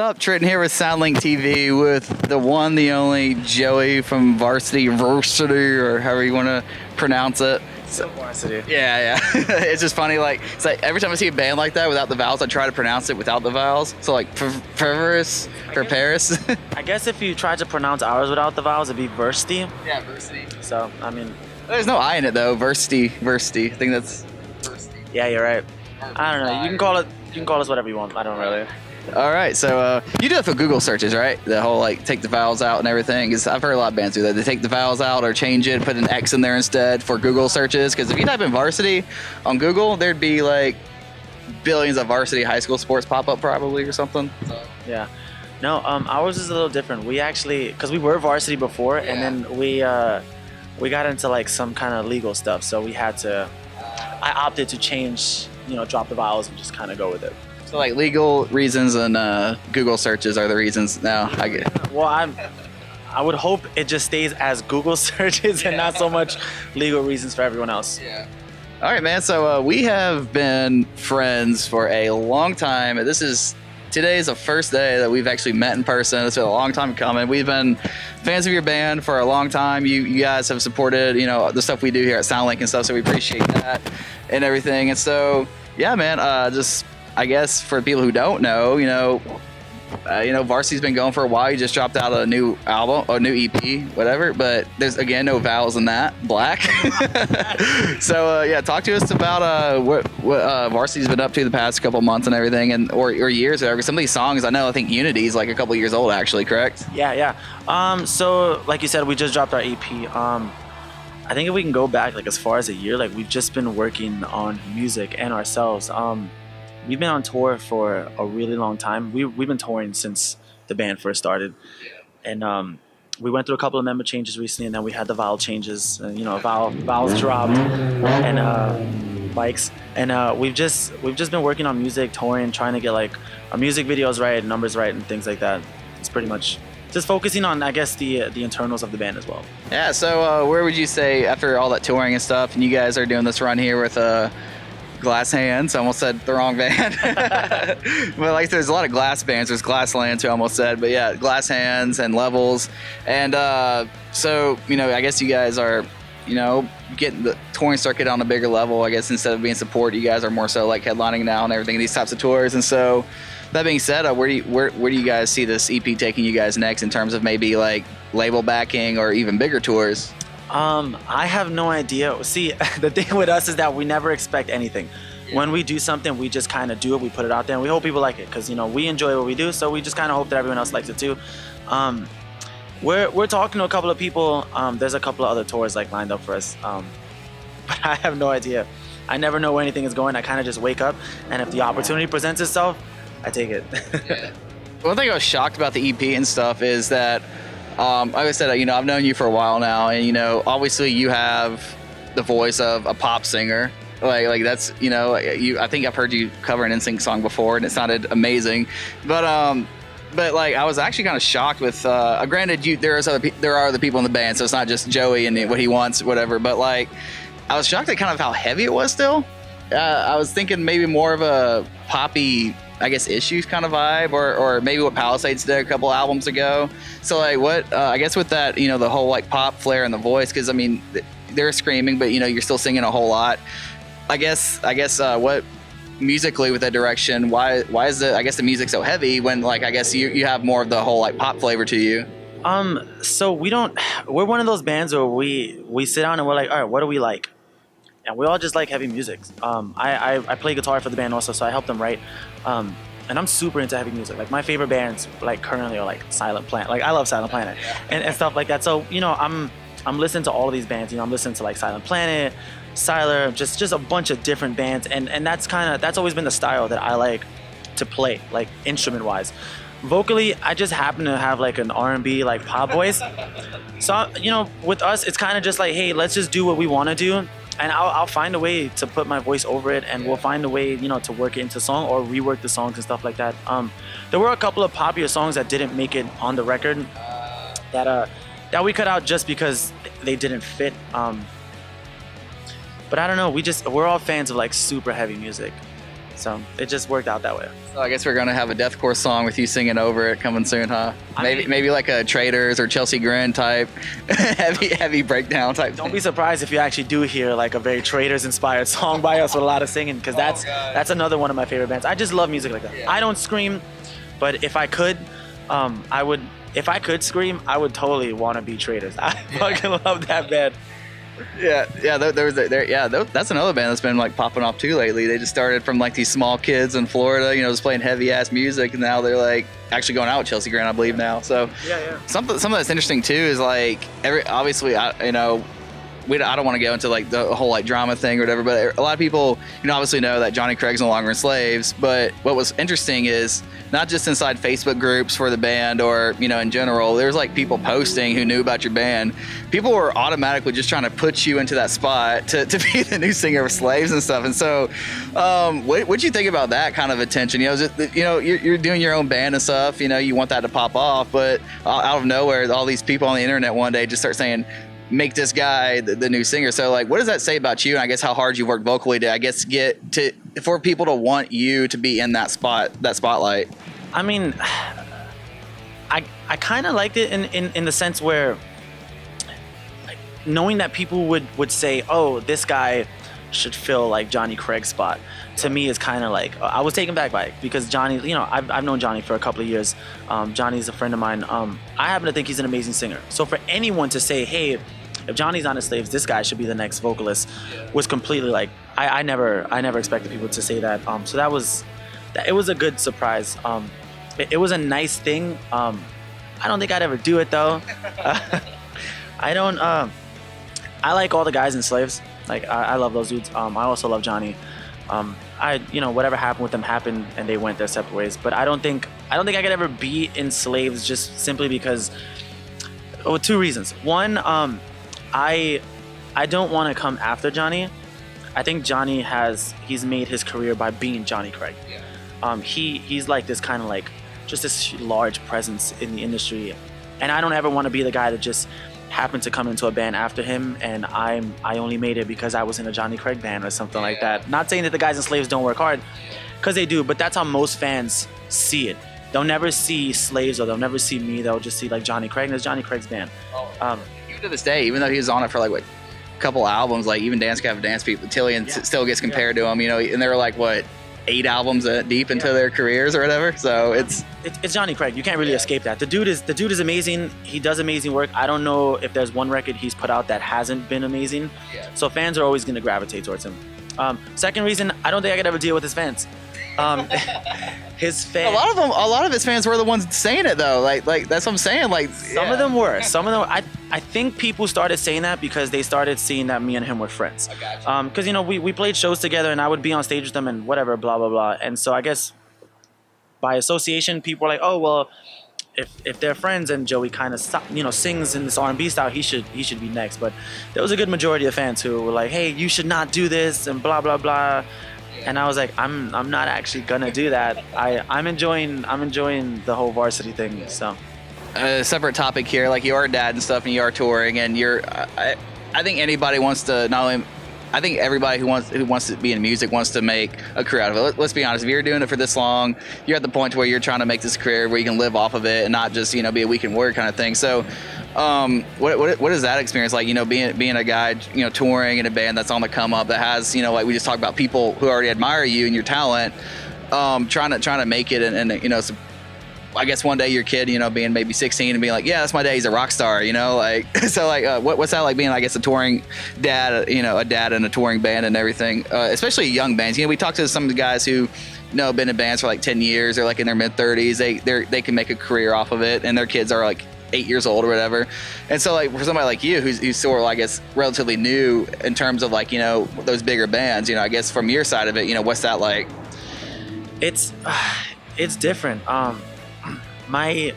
up? Trenton here with SoundlinkTV with the one, the only Joey from Vrsty, or however you want to pronounce it. Vrsty. Yeah. It's just funny, like, it's like every time I see a band like that without the vowels, I try to pronounce it without the vowels. So like, Paris. I guess if you tried to pronounce ours without the vowels, it'd be Vrsty. Yeah, Vrsty. So, I mean... There's no I in it though, Vrsty. I think that's Vrsty. Yeah, you're right. I don't know, you can call us whatever you want, I don't really. All right, so you do it for Google searches, right? The whole like take the vowels out and everything. Because I've heard a lot of bands do that. They take the vowels out or change it, put an X in there instead for Google searches. Because if you type in varsity on Google, there'd be like billions of varsity high school sports pop up probably or something. So. Yeah, no, ours is a little different. We actually, because we were varsity before, and then we got into like some kind of legal stuff, so we had to. I opted to change, drop the vowels and just kind of go with it. So like legal reasons and Google searches are the reasons now. I get it. Well, I would hope it just stays as Google searches and not so much legal reasons for everyone else. Yeah. All right, man. So we have been friends for a long time. Today is the first day that we've actually met in person. It's been a long time coming. We've been fans of your band for a long time. You guys have supported, the stuff we do here at Soundlink and stuff. So we appreciate that and everything. And so, yeah, man, just. I guess for people who don't know, Varsy's been going for a while. You just dropped out a new album, or new EP, whatever. But there's again no vowels in that. Black. So yeah, talk to us about what Varsy's been up to the past couple months and everything, and or years. Or some of these songs, I think Unity is like a couple years old, actually. Correct? Yeah. So like you said, we just dropped our EP. I think if we can go back like as far as a year, like we've just been working on music and ourselves. We've been on tour for a really long time. We've been touring since the band first started, and we went through a couple of member changes recently, and then we had the vowel changes. And, vowels dropped, and bikes, and we've just been working on music, touring, trying to get like our music videos right, numbers right, and things like that. It's pretty much just focusing on, I guess, the internals of the band as well. Yeah. So where would you say after all that touring and stuff, and you guys are doing this run here with Glass Hands, I almost said the wrong band. But like there's a lot of glass bands. There's Glasslands, who I almost said, but yeah, Glass Hands and Levels. And so, I guess you guys are, getting the touring circuit on a bigger level. I guess instead of being support, you guys are more so like headlining now and everything, these types of tours. And so that being said, where do you guys see this EP taking you guys next in terms of maybe like label backing or even bigger tours? I have no idea. See, the thing with us is that we never expect anything. Yeah. When we do something, we just kind of do it. We put it out there, and we hope people like it because we enjoy what we do. So we just kind of hope that everyone else likes it too. We're talking to a couple of people. There's a couple of other tours like lined up for us, but I have no idea. I never know where anything is going. I kind of just wake up, and if the opportunity presents itself, I take it. Yeah. One thing I was shocked about the EP and stuff is that. Like I said, I've known you for a while now, and obviously you have the voice of a pop singer. Like that's I think I've heard you cover an NSYNC song before, and it sounded amazing. But like I was actually kind of shocked with. Granted, there are other people in the band, so it's not just Joey and what he wants, whatever. But like, I was shocked at kind of how heavy it was still. I was thinking maybe more of a poppy, I guess, Issues kind of vibe, or maybe what Palisades did a couple albums ago. So like what, I guess with that, the whole like pop flair in the voice, because they're screaming, but you're still singing a whole lot. I guess what musically with that direction, why is the music so heavy when like I guess you have more of the whole like pop flavor to you? So we're one of those bands where we sit down and we're like, all right, what do we like? And we all just like heavy music. I play guitar for the band also, so I help them write. And I'm super into heavy music. Like my favorite bands, like currently, are like Silent Planet. Like I love Silent Planet and stuff like that. So I'm listening to all of these bands. I'm listening to like Silent Planet, Siler, just a bunch of different bands. And that's always been the style that I like to play, like instrument wise. Vocally, I just happen to have like an R&B like pop voice. So with us, it's kind of just like, hey, let's just do what we want to do. And I'll find a way to put my voice over it, and we'll find a way, to work it into song or rework the songs and stuff like that. There were a couple of popular songs that didn't make it on the record that we cut out just because they didn't fit. But I don't know. We're all fans of like super heavy music. So it just worked out that way. So I guess we're gonna have a deathcore song with you singing over it coming soon, huh? Maybe like a Traders or Chelsea Grin type, heavy breakdown type. Don't be surprised if you actually do hear like a very Traders inspired song by us with a lot of singing, because that's another one of my favorite bands. I just love music like that. Yeah. I don't scream, but if I could, I would. If I could scream, I would totally want to be Traders. I fucking love that band. Yeah. That's another band that's been like popping off too lately. They just started from like these small kids in Florida, just playing heavy ass music, and now they're like actually going out with Chelsea Grin, I believe now. So something that's interesting too is like obviously I don't want to go into like the whole like drama thing or whatever, but a lot of people obviously know that Jonny Craig's no longer in Slaves. But what was interesting is not just inside Facebook groups for the band or in general, there's like people posting who knew about your band. People were automatically just trying to put you into that spot to be the new singer of Slaves and stuff. And so what'd you think about that kind of attention? You're doing your own band and stuff, you want that to pop off, but out of nowhere all these people on the internet one day just start saying, make this guy the new singer. So like, what does that say about you? And I guess how hard you worked vocally to, I guess, for people to want you to be in that spotlight. I mean, I kind of liked it in the sense where like, knowing that people would say, oh, this guy should fill like Jonny Craig's spot. To me is kind of like, I was taken back by it because Jonny, I've known Jonny for a couple of years. Johnny's a friend of mine. I happen to think he's an amazing singer. So for anyone to say, hey, if Johnny's on the Slaves, this guy should be the next vocalist, was completely like, I never expected people to say that. So it was a good surprise. It was a nice thing. I don't think I'd ever do it though. I like all the guys in Slaves. Like I love those dudes. I also love Jonny. Whatever happened with them happened and they went their separate ways. But I don't think I could ever be in Slaves just simply because, two reasons. One, I don't want to come after Jonny. I think Jonny he's made his career by being Jonny Craig. Yeah. He's like this kind of like just this large presence in the industry, and I don't ever want to be the guy that just happened to come into a band after him and I only made it because I was in a Jonny Craig band or something like that. Not saying that the guys in Slaves don't work hard, because they do, but that's how most fans see it. They'll never see Slaves or they'll never see me. They'll just see like Jonny Craig, and it's Jonny Craig's band. Even to this day, even though he was on it for like what, a couple albums, like even Dance Gavin Dance People, Tillian still gets compared to him, and they were like what, 8 albums deep into their careers or whatever. So it's Jonny Craig. You can't really escape that. The dude is amazing. He does amazing work. I don't know if there's one record he's put out that hasn't been amazing. Yeah. So fans are always going to gravitate towards him. Second reason, I don't think I could ever deal with his fans. His fans. A lot of his fans were the ones saying it though. Like that's what I'm saying. Like some of them were. Some of them. I think people started saying that because they started seeing that me and him were friends. Because we played shows together and I would be on stage with them and whatever, blah blah blah. And so I guess by association, people were like, oh well, if they're friends and Joey kind of sings in this R&B style, he should be next. But there was a good majority of fans who were like, hey, you should not do this and blah blah blah. And I was like, I'm not actually gonna do that. I'm enjoying the whole Vrsty thing. So, a separate topic here. Like you are a dad and stuff, and you are touring, and I think anybody wants to not only. I think everybody who wants to be in music wants to make a career out of it. Let's be honest. If you're doing it for this long, you're at the point where you're trying to make this career where you can live off of it and not just be a weekend work kind of thing. So, what is that experience like? Being a guy, touring in a band that's on the come up that has, like we just talked about, people who already admire you and your talent, trying to make it, and so I guess one day your kid, being maybe 16 and being like, yeah, that's my dad, he's a rock star, so like, what's that like being, I guess, a touring dad, a dad in a touring band and everything, especially young bands. We talked to some of the guys who, been in bands for like 10 years, they're like in their mid 30s, they can make a career off of it, and their kids are like 8 years old or whatever. And so like for somebody like you who's sort of, I guess, relatively new in terms of like, those bigger bands, I guess from your side of it, what's that like? It's different. My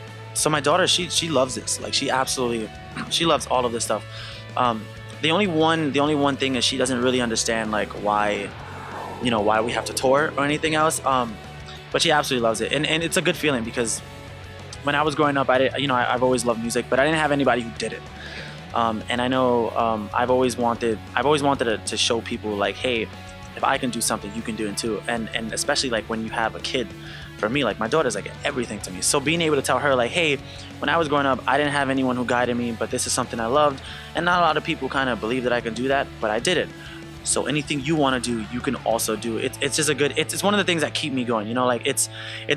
daughter, she loves this. Like she loves all of this stuff. The only one thing is she doesn't really understand like why we have to tour or anything else. But she absolutely loves it, and it's a good feeling because when I was growing up, I've always loved music, but I didn't have anybody who did it. And I know I've always wanted to show people like, hey, if I can do something, you can do it too. And especially like when you have a kid, for me, like my daughter's like everything to me. So being able to tell her like, hey, when I was growing up, I didn't have anyone who guided me, but this is something I loved. And not a lot of people kind of believe that I can do that, but I did it. So anything you want to do, you can also do. It's just a good, it's one of the things that keep me going, you know, like it's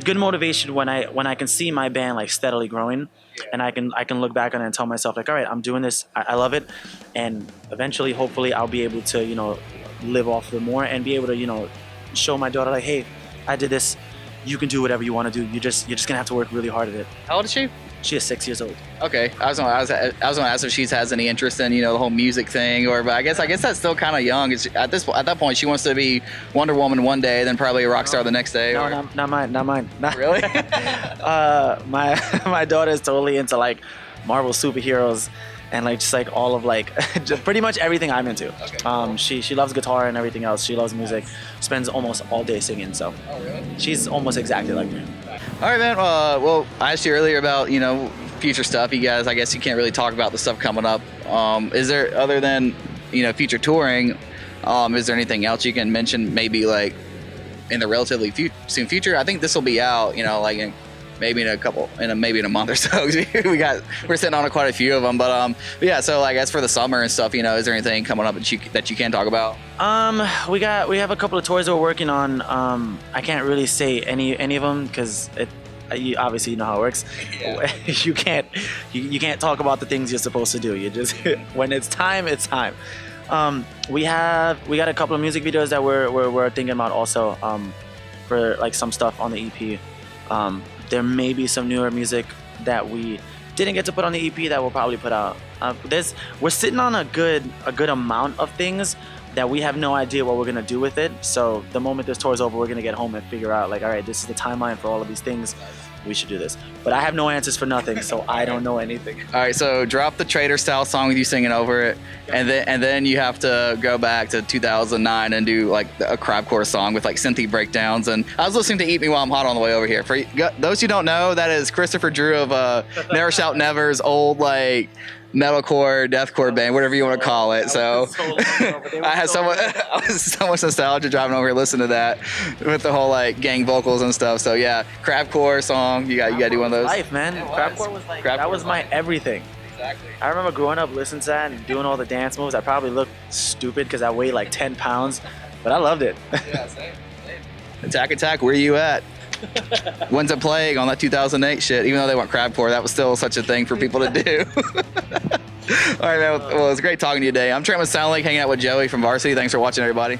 good motivation when I can see my band like steadily growing, and I can look back on it and tell myself like, all right, I'm doing this. I love it. And eventually, hopefully I'll be able to, you know, live off of it more and be able to, you know, show my daughter like, hey, I did this. You can do whatever you want to do. You're just gonna have to work really hard at it. How old is she? She is 6 years old. Okay, I was gonna ask if she has any interest in, you know, the whole music thing, or but I guess that's still kind of young. At that point, she wants to be Wonder Woman one day, then probably a rock star the next day. No, not mine. Really? My daughter is totally into like Marvel superheroes and like just like all of like just pretty much everything I'm into. Okay, cool. She loves guitar and everything else. She loves music. Spends almost all day singing. So she's almost exactly like me. All right, man. Well, I asked you earlier about, you know, future stuff. You guys, I guess you can't really talk about the stuff coming up. Is there, other than, you know, future touring, is there anything else you can mention? Maybe like in the relatively soon future. I think this will be out, you know, like maybe in a month or so. We're sitting on quite a few of them, but yeah. So I guess for the summer and stuff, you know, is there anything coming up that you can talk about? We have a couple of tours we're working on. I can't really say any of them because obviously you know how it works. Yeah. You can't talk about the things you're supposed to do. You just when it's time, it's time. We got a couple of music videos that we're thinking about also for like some stuff on the EP. There may be some newer music that we didn't get to put on the EP that we'll probably put out. We're sitting on a good amount of things that we have no idea what we're gonna do with it. So the moment this tour is over, we're gonna get home and figure out like, all right, this is the timeline for all of these things. We should do this. But I have no answers for nothing, so I don't know anything. All right, so drop the Trader Style song with you singing over it, and then you have to go back to 2009 and do like a crabcore song with like synthy breakdowns. And I was listening to Eat Me While I'm Hot on the way over here. For those who don't know, that is Christopher Drew of Never Shout Never's old like metalcore, deathcore band, whatever you want to call it. So I was so much nostalgia driving over here listening to that with the whole like gang vocals and stuff. So yeah, crabcore song. You got to do one of those. Life, man. Crabcore was like that was my everything. Exactly. I remember growing up listening to that and doing all the dance moves. I probably looked stupid because I weighed like 10 pounds, but I loved it. Yeah, same. Attack, where you at? When's it playing on that 2008 shit? Even though they went crabcore, that was still such a thing for people to do. All right, man. Well, it was great talking to you today. I'm Trent with Soundlink, hanging out with Joey from Vrsty. Thanks for watching, everybody.